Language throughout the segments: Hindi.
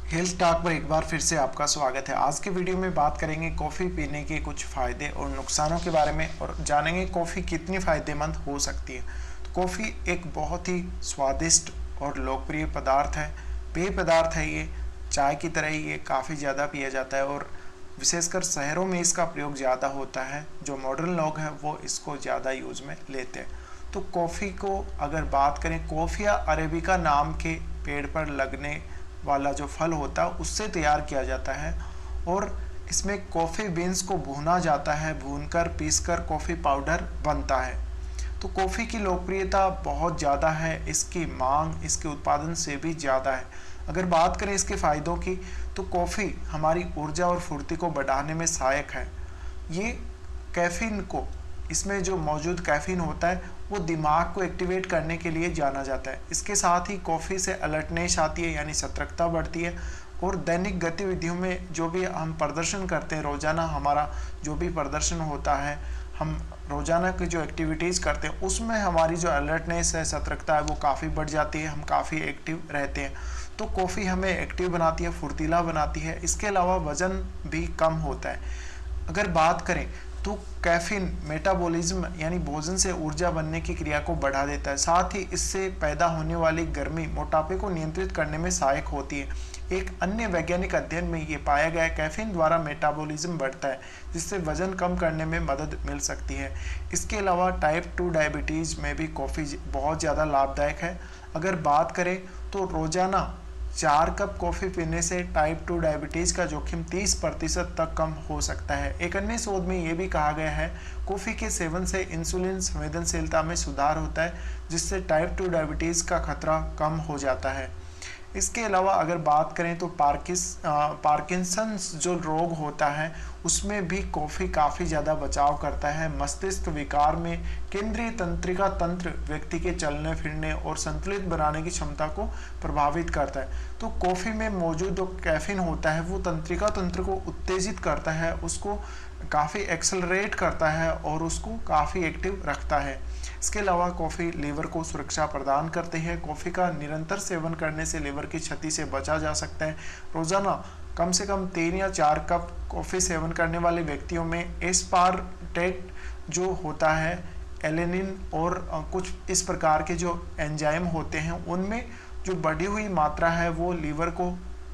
हेल्थ टॉक पर एक बार फिर से आपका स्वागत है। आज के वीडियो में बात करेंगे कॉफ़ी पीने के कुछ फ़ायदे और नुकसानों के बारे में और जानेंगे कॉफ़ी कितनी फ़ायदेमंद हो सकती है। तो कॉफ़ी एक बहुत ही स्वादिष्ट और लोकप्रिय पदार्थ है, पेय पदार्थ है। ये चाय की तरह ही ये काफ़ी ज़्यादा पिया जाता है और विशेषकर शहरों में इसका प्रयोग ज़्यादा होता है। जो मॉडर्न लोग हैं वो इसको ज़्यादा यूज़ में लेते हैं। तो कॉफ़ी को अगर बात करें, कॉफ़िया अरेबिका नाम के पेड़ पर लगने वाला जो फल होता है उससे तैयार किया जाता है और इसमें कॉफ़ी बीन्स को भूना जाता है, भूनकर पीसकर कॉफ़ी पाउडर बनता है। तो कॉफ़ी की लोकप्रियता बहुत ज़्यादा है, इसकी मांग इसके उत्पादन से भी ज़्यादा है। अगर बात करें इसके फ़ायदों की, तो कॉफ़ी हमारी ऊर्जा और फुर्ती को बढ़ाने में सहायक है। ये कैफ़ीन को, इसमें जो मौजूद कैफ़ीन होता है वो दिमाग को एक्टिवेट करने के लिए जाना जाता है। इसके साथ ही कॉफ़ी से अलर्टनेस आती है, यानी सतर्कता बढ़ती है और दैनिक गतिविधियों में जो भी हम प्रदर्शन करते हैं, रोज़ाना हमारा जो भी प्रदर्शन होता है, हम रोज़ाना की जो एक्टिविटीज़ करते हैं उसमें हमारी जो अलर्टनेस है, सतर्कता है, वो काफ़ी बढ़ जाती है, हम काफ़ी एक्टिव रहते हैं। तो कॉफ़ी हमें एक्टिव बनाती है, फुर्तीला बनाती है। इसके अलावा वज़न भी कम होता है। अगर बात करें तो कैफीन मेटाबॉलिज्म यानी भोजन से ऊर्जा बनने की क्रिया को बढ़ा देता है। साथ ही इससे पैदा होने वाली गर्मी मोटापे को नियंत्रित करने में सहायक होती है। एक अन्य वैज्ञानिक अध्ययन में ये पाया गया है कैफीन द्वारा मेटाबॉलिज्म बढ़ता है, जिससे वजन कम करने में मदद मिल सकती है। इसके अलावा टाइप 2 डायबिटीज़ में भी कॉफ़ी बहुत ज़्यादा लाभदायक है। अगर बात करें तो रोज़ाना 4 कप कॉफ़ी पीने से टाइप 2 डायबिटीज़ का जोखिम 30% तक कम हो सकता है। एक अन्य शोध में ये भी कहा गया है कॉफ़ी के सेवन से इंसुलिन संवेदनशीलता में सुधार होता है, जिससे टाइप 2 डायबिटीज़ का खतरा कम हो जाता है। इसके अलावा अगर बात करें तो पार्किंसंस जो रोग होता है उसमें भी कॉफ़ी काफ़ी ज़्यादा बचाव करता है। मस्तिष्क विकार में केंद्रीय तंत्रिका तंत्र व्यक्ति के चलने फिरने और संतुलित बनाने की क्षमता को प्रभावित करता है। तो कॉफ़ी में मौजूद जो कैफीन होता है वो तंत्रिका तंत्र को उत्तेजित करता है, उसको काफ़ी एक्सेलरेट करता है और उसको काफ़ी एक्टिव रखता है। इसके अलावा कॉफ़ी लीवर को सुरक्षा प्रदान करती है। कॉफ़ी का निरंतर सेवन करने से लीवर की क्षति से बचा जा सकता है। रोज़ाना कम से कम 3 या 4 कप कॉफ़ी सेवन करने वाले व्यक्तियों में एस्पार्टेट जो होता है, एलेनिन और कुछ इस प्रकार के जो एंजाइम होते हैं उनमें जो बढ़ी हुई मात्रा है वो लीवर को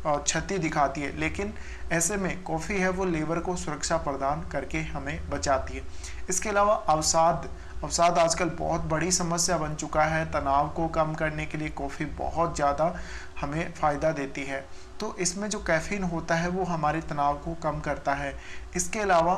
क्षति दिखाती है। लेकिन ऐसे में कॉफ़ी है वो लीवर को सुरक्षा प्रदान करके हमें बचाती है। इसके अलावा अवसाद आजकल बहुत बड़ी समस्या बन चुका है। तनाव को कम करने के लिए कॉफ़ी बहुत ज़्यादा हमें फ़ायदा देती है। तो इसमें जो कैफ़ीन होता है वो हमारे तनाव को कम करता है। इसके अलावा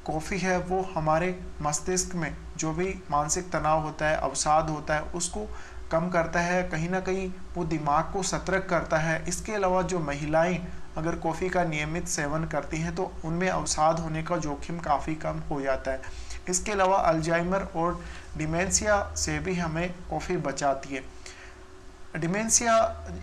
कॉफ़ी है वो हमारे मस्तिष्क में जो भी मानसिक तनाव होता है, अवसाद होता है, उसको कम करता है। कहीं ना कहीं वो दिमाग को सतर्क करता है। इसके अलावा जो महिलाएं अगर कॉफ़ी का नियमित सेवन करती हैं तो उनमें अवसाद होने का जोखिम काफ़ी कम हो जाता है। इसके अलावा अल्जाइमर और डिमेंशिया से भी हमें कॉफ़ी बचाती है। डिमेंशिया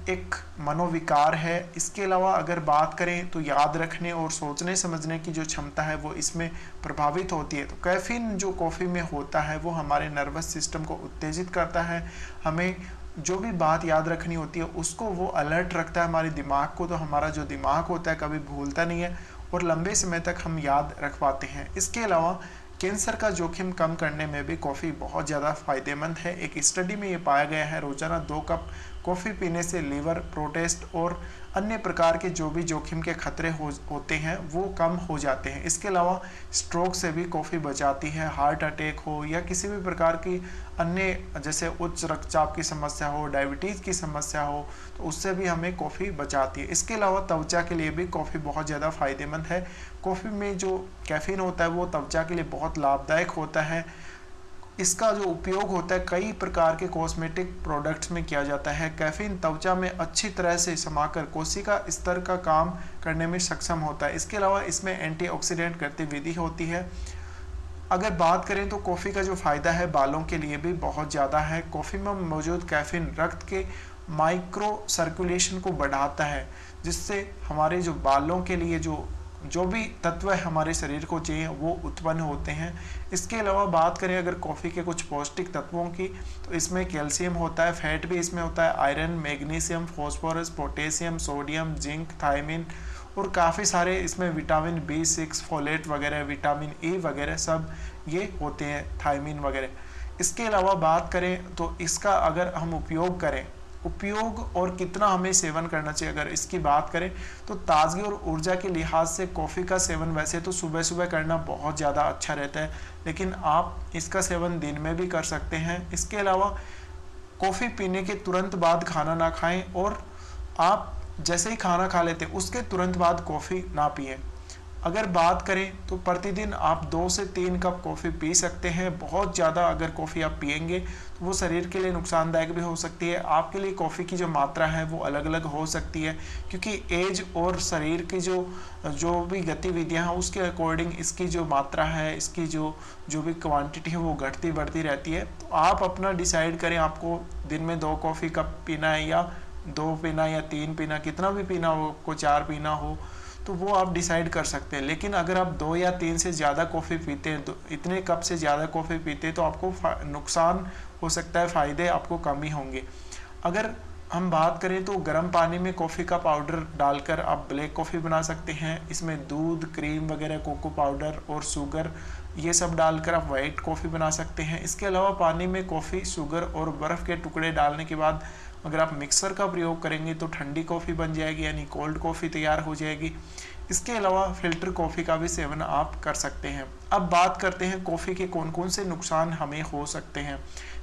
एक मनोविकार है। इसके अलावा अगर बात करें तो याद रखने और सोचने समझने की जो क्षमता है वो इसमें प्रभावित होती है। तो कैफीन जो कॉफ़ी में होता है वो हमारे नर्वस सिस्टम को उत्तेजित करता है। हमें जो भी बात याद रखनी होती है उसको वो अलर्ट रखता है हमारे दिमाग को। तो हमारा जो दिमाग होता है कभी भूलता नहीं है और लंबे समय तक हम याद रख पाते हैं। इसके अलावा कैंसर का जोखिम कम करने में भी कॉफ़ी बहुत ज़्यादा फायदेमंद है। एक स्टडी में ये पाया गया है रोज़ाना 2 कप कॉफ़ी पीने से लीवर प्रोटेस्ट और अन्य प्रकार के जो भी जोखिम के खतरे होते हैं वो कम हो जाते हैं। इसके अलावा स्ट्रोक से भी कॉफ़ी बचाती है। हार्ट अटैक हो या किसी भी प्रकार की अन्य जैसे उच्च रक्तचाप की समस्या हो, डायबिटीज़ की समस्या हो, तो उससे भी हमें कॉफ़ी बचाती है। इसके अलावा त्वचा के लिए भी कॉफ़ी बहुत ज़्यादा फायदेमंद है। कॉफ़ी में जो कैफ़ीन होता है वो त्वचा के लिए बहुत लाभदायक होता है। इसका जो उपयोग होता है कई प्रकार के कॉस्मेटिक प्रोडक्ट्स में किया जाता है। कैफीन त्वचा में अच्छी तरह से समाकर कोशिका स्तर का काम करने में सक्षम होता है। इसके अलावा इसमें एंटीऑक्सीडेंट गतिविधि होती है। अगर बात करें तो कॉफ़ी का जो फ़ायदा है बालों के लिए भी बहुत ज़्यादा है। कॉफ़ी में मौजूद कैफीन रक्त के माइक्रो सर्कुलेशन को बढ़ाता है, जिससे हमारे जो बालों के लिए जो जो भी तत्व हमारे शरीर को चाहिए वो उत्पन्न होते हैं। इसके अलावा बात करें अगर कॉफ़ी के कुछ पौष्टिक तत्वों की, तो इसमें कैल्शियम होता है, फैट भी इसमें होता है, iron, magnesium, phosphorus, potassium, sodium, zinc, thiamine और काफ़ी सारे इसमें विटामिन B6, फोलेट वगैरह, विटामिन E वगैरह सब ये होते हैं, थायमिन वगैरह। इसके अलावा बात करें तो इसका अगर हम उपयोग और कितना हमें सेवन करना चाहिए, अगर इसकी बात करें तो ताजगी और ऊर्जा के लिहाज से कॉफ़ी का सेवन वैसे तो सुबह सुबह करना बहुत ज़्यादा अच्छा रहता है, लेकिन आप इसका सेवन दिन में भी कर सकते हैं। इसके अलावा कॉफ़ी पीने के तुरंत बाद खाना ना खाएं, और आप जैसे ही खाना खा लेते हैं उसके तुरंत बाद कॉफ़ी ना पिएं। अगर बात करें तो प्रतिदिन आप 2 से 3 कप कॉफ़ी पी सकते हैं। बहुत ज़्यादा अगर कॉफ़ी आप पिएंगे तो वो शरीर के लिए नुकसानदायक भी हो सकती है। आपके लिए कॉफ़ी की जो मात्रा है वो अलग अलग हो सकती है, क्योंकि एज और शरीर की जो भी गतिविधियां हैं उसके अकॉर्डिंग इसकी जो मात्रा है, इसकी जो भी क्वांटिटी है वो घटती बढ़ती रहती है। तो आप अपना डिसाइड करें, आपको दिन में 2 कॉफ़ी कप पीना है या 2 पीना या 3 पीना, कितना भी पीना हो, आपको 4 पीना हो तो वो आप डिसाइड कर सकते हैं। लेकिन अगर आप 2 या 3 से ज़्यादा कॉफ़ी पीते हैं, तो इतने कप से ज़्यादा कॉफ़ी पीते हैं तो आपको नुकसान हो सकता है, फ़ायदे आपको कम ही होंगे। अगर हम बात करें तो गर्म पानी में कॉफ़ी का पाउडर डालकर आप ब्लैक कॉफ़ी बना सकते हैं। इसमें दूध, क्रीम वगैरह, कोको पाउडर और शुगर ये सब डालकर आप वाइट कॉफ़ी बना सकते हैं। इसके अलावा पानी में कॉफ़ी, शुगर और बर्फ़ के टुकड़े डालने के बाद अगर आप मिक्सर का प्रयोग करेंगे तो ठंडी कॉफ़ी बन जाएगी, यानी कोल्ड कॉफ़ी तैयार हो जाएगी। इसके अलावा फिल्टर कॉफ़ी का भी सेवन आप कर सकते हैं। अब बात करते हैं कॉफ़ी के कौन कौन से नुकसान हमें हो सकते हैं।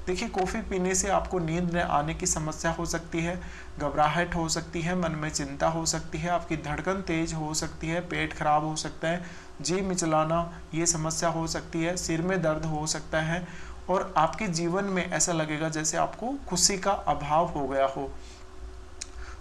देखिए, कॉफ़ी पीने से आपको नींद न आने की समस्या हो सकती है, घबराहट हो सकती है, मन में चिंता हो सकती है, आपकी धड़कन तेज हो सकती है, पेट खराब हो सकता है, जी मिचलाना ये समस्या हो सकती है, सिर में दर्द हो सकता है और आपके जीवन में ऐसा लगेगा जैसे आपको खुशी का अभाव हो गया हो।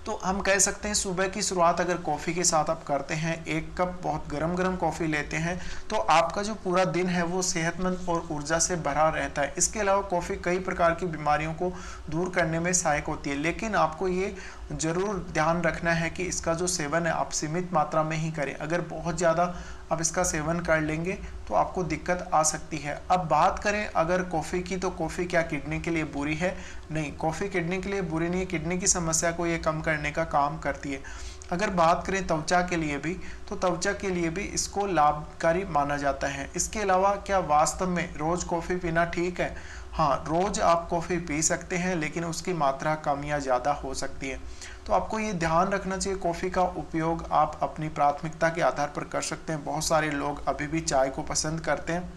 तो हम कह सकते हैं सुबह की शुरुआत अगर कॉफ़ी के साथ आप करते हैं, 1 कप बहुत गरम गरम कॉफ़ी लेते हैं, तो आपका जो पूरा दिन है वो सेहतमंद और ऊर्जा से भरा रहता है। इसके अलावा कॉफ़ी कई प्रकार की बीमारियों को दूर करने में सहायक होती है, लेकिन आपको ये ज़रूर ध्यान रखना है कि इसका जो सेवन है आप सीमित मात्रा में ही करें। अगर बहुत ज़्यादा आप इसका सेवन कर लेंगे तो आपको दिक्कत आ सकती है। अब बात करें अगर कॉफ़ी की, तो कॉफ़ी क्या किडनी के लिए बुरी है? नहीं, कॉफ़ी किडनी के लिए बुरी नहीं है, किडनी की समस्या को ये कम करने का काम करती है। अगर बात करें त्वचा के लिए भी, तो त्वचा के लिए भी इसको लाभकारी माना जाता है। इसके अलावा क्या वास्तव में रोज़ कॉफ़ी पीना ठीक है? हाँ, रोज़ आप कॉफ़ी पी सकते हैं, लेकिन उसकी मात्रा कम या ज़्यादा हो सकती है। तो आपको ये ध्यान रखना चाहिए, कॉफ़ी का उपयोग आप अपनी प्राथमिकता के आधार पर कर सकते हैं। बहुत सारे लोग अभी भी चाय को पसंद करते हैं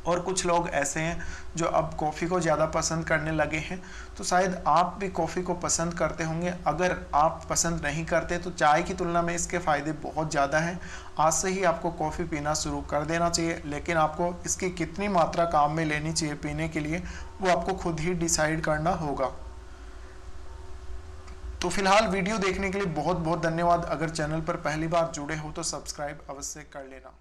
और कुछ लोग ऐसे हैं जो अब कॉफ़ी को ज़्यादा पसंद करने लगे हैं। तो शायद आप भी कॉफ़ी को पसंद करते होंगे। अगर आप पसंद नहीं करते तो चाय की तुलना में इसके फ़ायदे बहुत ज़्यादा हैं। आज से ही आपको कॉफ़ी पीना शुरू कर देना चाहिए, लेकिन आपको इसकी कितनी मात्रा काम में लेनी चाहिए पीने के लिए वो आपको खुद ही डिसाइड करना होगा। तो फिलहाल वीडियो देखने के लिए बहुत बहुत धन्यवाद। अगर चैनल पर पहली बार जुड़े हो तो सब्सक्राइब अवश्य कर लेना।